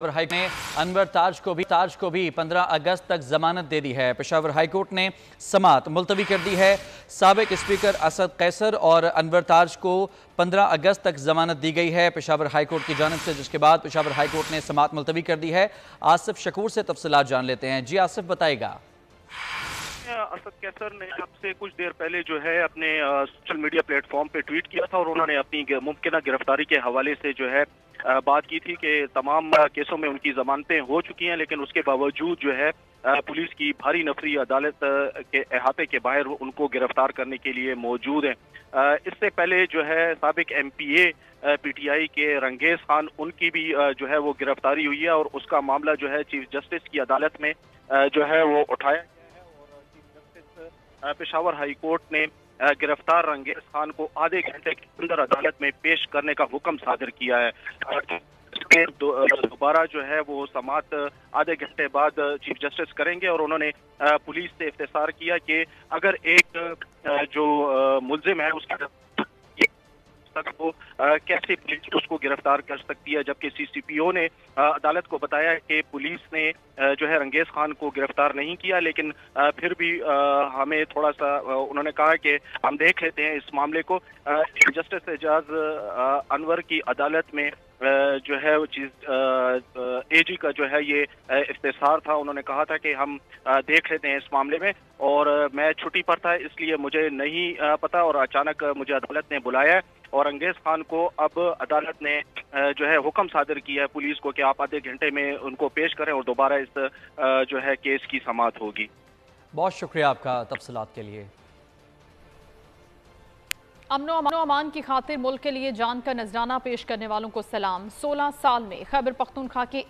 High ने अनवर ताज को भी 15 अगस्त तक जमानत दे दी है। पेशावर हाई कोर्ट ने समाअत मुलतवी कर दी है। साबिक स्पीकर असद कैसर और अनवर ताज को 15 अगस्त तक जमानत दी गई है पेशावर हाई कोर्ट की जानिब से, जिसके बाद पेशावर हाई कोर्ट ने समाअत मुलतवी कर दी है। आसिफ शकूर से तफसीलात जान लेते हैं। जी आसिफ, बताएगा। असद कैसर ने अब से कुछ देर पहले जो है अपने सोशल मीडिया प्लेटफॉर्म पे ट्वीट किया था और उन्होंने अपनी मुमकिन गिरफ्तारी के हवाले से जो है बात की थी कि तमाम केसों में उनकी जमानतें हो चुकी हैं, लेकिन उसके बावजूद जो है पुलिस की भारी नफरी अदालत के अहाते के बाहर उनको गिरफ्तार करने के लिए मौजूद हैं। इससे पहले जो है साबिक MPA PTI के रंगेज खान, उनकी भी जो है वो गिरफ्तारी हुई है और उसका मामला जो है चीफ जस्टिस की अदालत में जो है वो उठाया गया है और chief justice Peshawar high court ने गिरफ्तार रंगेज खान को आधे घंटे के अंदर अदालत में पेश करने का हुक्म सादिर किया है। दोबारा जो है वो समाअत आधे घंटे बाद चीफ जस्टिस करेंगे और उन्होंने पुलिस से इफ्तिसार किया कि अगर एक जो मुल्जिम है उसके वो कैसे पुलिस उसको गिरफ्तार कर सकती है, जबकि CCPO ने अदालत को बताया कि पुलिस ने जो है रंगेज खान को गिरफ्तार नहीं किया, लेकिन फिर भी हमें थोड़ा सा उन्होंने कहा कि हम देख लेते हैं इस मामले को। जस्टिस एजाज अनवर की अदालत में जो है वो चीज AG का जो है ये इफ्तिसार था। उन्होंने कहा था कि हम देख लेते हैं इस मामले में, और मैं छुट्टी पर था इसलिए मुझे नहीं पता और अचानक मुझे अदालत ने बुलाया और रंगेज खान को अब अदालत ने जो है हुक्म सादिर किया है पुलिस को कि आप आधे घंटे में उनको पेश करें और दोबारा इस जो है केस की समाअत होगी। बहुत शुक्रिया आपका तफसीलात के लिए। अमनो अमान की खातिर मुल्क के लिए जान का नजराना पेश करने वालों को सलाम। 16 साल में खैबर पख्तूनख्वा के